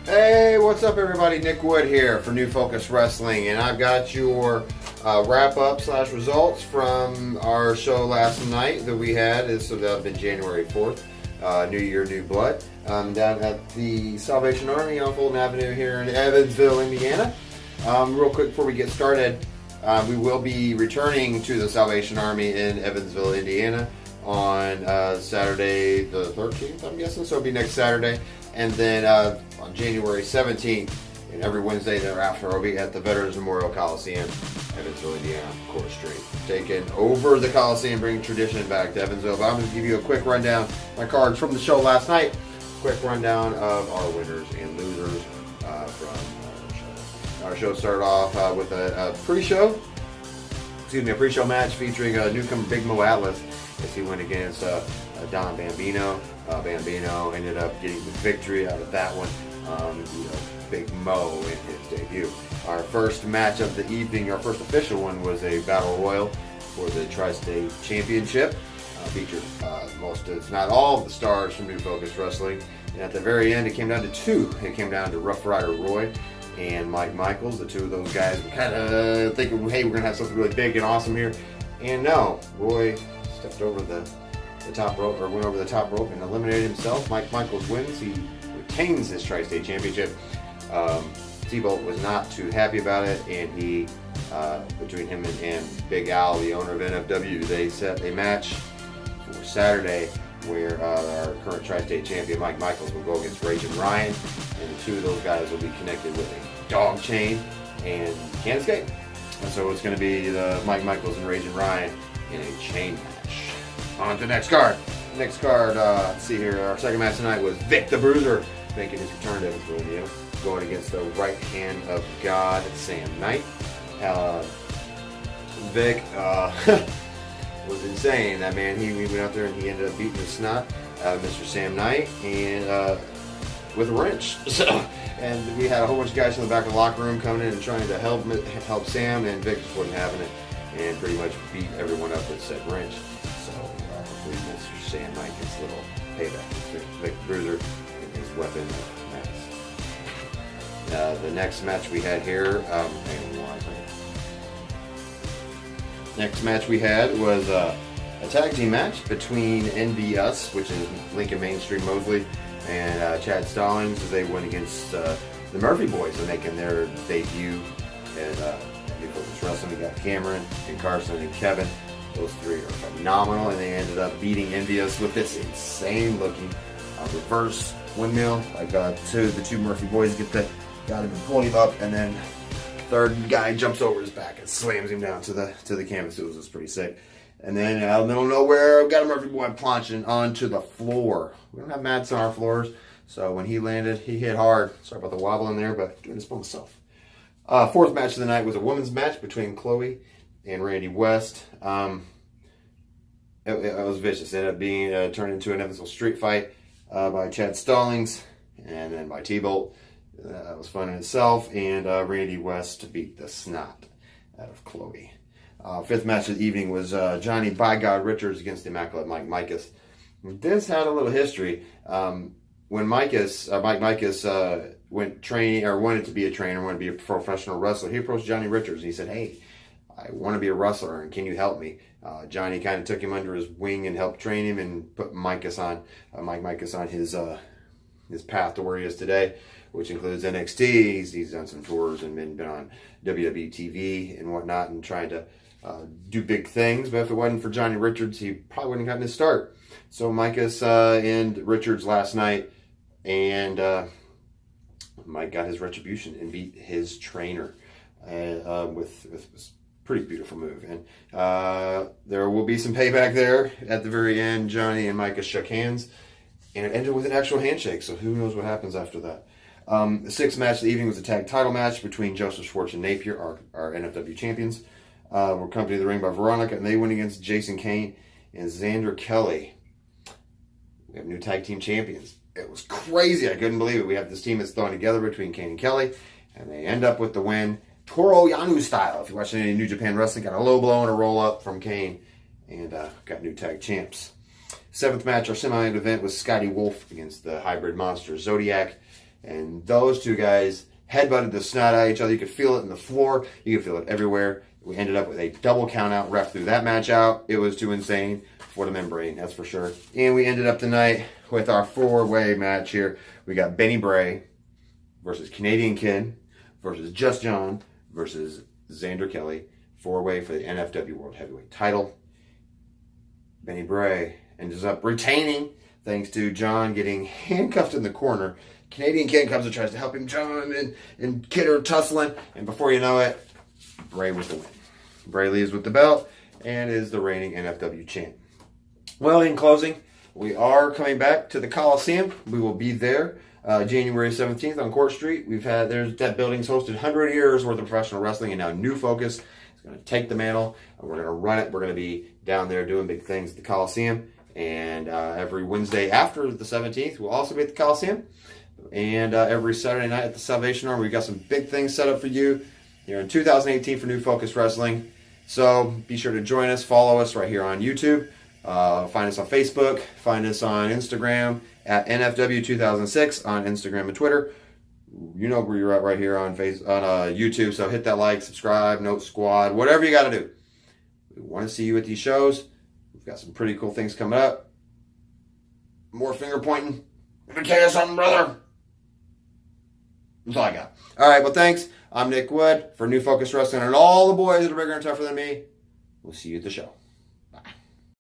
Hey, what's up, everybody? Nic Wood here for New Focus Wrestling, and I've got your wrap-up / results from our show last night that we had. So that'll be January 4th, New Year, New Blood, down at the Salvation Army on Fulton Avenue here in Evansville, Indiana. Real quick before we get started, we will be returning to the Salvation Army in Evansville, Indiana on Saturday the 13th, I'm guessing, so it'll be next Saturday. And then on January 17th, and every Wednesday thereafter, I'll be at the Veterans Memorial Coliseum, Evansville, Indiana, Court Street. Taking over the Coliseum, bringing tradition back to Evansville. But I'm going to give you a quick rundown, my cards from the show last night. Quick rundown of our winners and losers from the show. Our show started off with a pre-show match featuring newcomer Big Mo Atlas as he went against Don Bambino. Bambino ended up getting the victory out of that one. Big Mo in his debut. Our first match of the evening, our first official one, was a battle royal for the Tri-State Championship. Featured most, if not all, of the stars from New Focus Wrestling. And at the very end, it came down to two. It came down to Rough Rider Roy and Mike Michaels. The two of those guys were kind of thinking, hey, we're going to have something really big and awesome here. And no, Roy stepped over the top rope, or went over the top rope and eliminated himself. Mike Michaels wins. He retains his Tri-State Championship. T-Bolt was not too happy about it, and he, between him and Big Al, the owner of NFW, they set a match for Saturday where our current Tri-State champion, Mike Michaels, will go against Raging Ryan, and the two of those guys will be connected with a dog chain and can't escape. And so it's going to be Mike Michaels and Raging Ryan in a chain match. On to the next card. Next card, let's see here. Our second match tonight was Vic the Bruiser making his return to Evansville, Indiana, going against the right hand of God, Sam Knight. Vic was insane. That man, he went out there and he ended up beating the snot out of Mr. Sam Knight and with a wrench. So, and we had a whole bunch of guys in the back of the locker room coming in and trying to help Sam, and Vic just wasn't having it and pretty much beat everyone up with said wrench. Mr. Sam Knight gets a little payback. Vic the Bruiser and his weapon of mass. The next match we had here, next match we had was a tag team match between NBS, which is Lincoln Mainstream Mosley, and Chad Stallings, as they went against the Murphy Boys. They're making their debut at New Focus Wrestling. We got Cameron and Carson and Kevin. Those three are phenomenal, and they ended up beating Envious with this insane-looking reverse windmill. The two Murphy Boys got him and pulled him up, and then third guy jumps over his back and slams him down to the canvas. It was pretty sick. And then out of the middle of nowhere, I've got a Murphy Boy plunging onto the floor. We don't have mats on our floors, so when he landed, he hit hard. Sorry about the wobble in there, but doing this by myself. Fourth match of the night was a women's match between Chloe and Randy West. It was vicious. It ended up being turned into an Evansville street fight by Chad Stallings and then by T-Bolt. That was fun in itself. And Randy West beat the snot out of Chloe. Fifth match of the evening was Johnny By God Richards against the Immaculate Mike Micus. This had a little history. When Mike Micus went training, or wanted to be a trainer, wanted to be a professional wrestler, he approached Johnny Richards and he said, "Hey, I want to be a wrestler, and can you help me?" Johnny kind of took him under his wing and helped train him and put Mike Micus on his path to where he is today, which includes NXT. He's done some tours and been on WWE TV and whatnot, and trying to do big things. But if it wasn't for Johnny Richards, he probably wouldn't have gotten his start. So Micus and Richards last night, and Mike got his retribution and beat his trainer with pretty beautiful move. And there will be some payback there at the very end. Johnny and Micah shook hands, and it ended with an actual handshake, so who knows what happens after that. The sixth match of the evening was a tag title match between Joseph Schwartz and Napier, our NFW champions. Were accompanied to the ring by Veronica, and they went against Jason Kane and Xander Kelly. We have new tag team champions. It was crazy. I couldn't believe it. We have this team that's thrown together between Kane and Kelly, and they end up with the win. Toro Yano style. If you're watching any New Japan Wrestling, got a low blow and a roll up from Kane, and got new tag champs. Seventh match, our semi-main event, was Scotty Wolf against the hybrid monster Zodiac. And those two guys headbutted the snot out of each other. You could feel it in the floor. You could feel it everywhere. We ended up with a double count out. Ref threw that match out. It was too insane for the membrane, that's for sure. And we ended up tonight with our 4-way match here. We got Benny Bray versus Canadian Ken versus Just John versus Xander Kelly. 4-way for the NFW World Heavyweight title. Benny Bray ends up retaining thanks to John getting handcuffed in the corner. Canadian Ken comes and tries to help him. John and Kid are tussling. And before you know it, Bray with the win. Bray leaves with the belt and is the reigning NFW champ. Well, in closing, we are coming back to the Coliseum. We will be there January 17th on Court Street. That building's hosted 100 years worth of professional wrestling, and now New Focus is going to take the mantle, and we're going to run it. We're going to be down there doing big things at the Coliseum, and every Wednesday after the 17th, we'll also be at the Coliseum, and every Saturday night at the Salvation Army. We've got some big things set up for you here in 2018 for New Focus Wrestling. So be sure to join us, follow us right here on YouTube. Find us on Facebook, find us on Instagram at NFW2006 on Instagram and Twitter. You know where you're at right here on YouTube, so hit that like, subscribe, note squad, whatever you got to do. We want to see you at these shows. We've got some pretty cool things coming up. More finger pointing. Let me tell you something, brother. That's all I got. All right, well, thanks. I'm Nic Wood for New Focus Wrestling, and all the boys that are bigger and tougher than me. We'll see you at the show.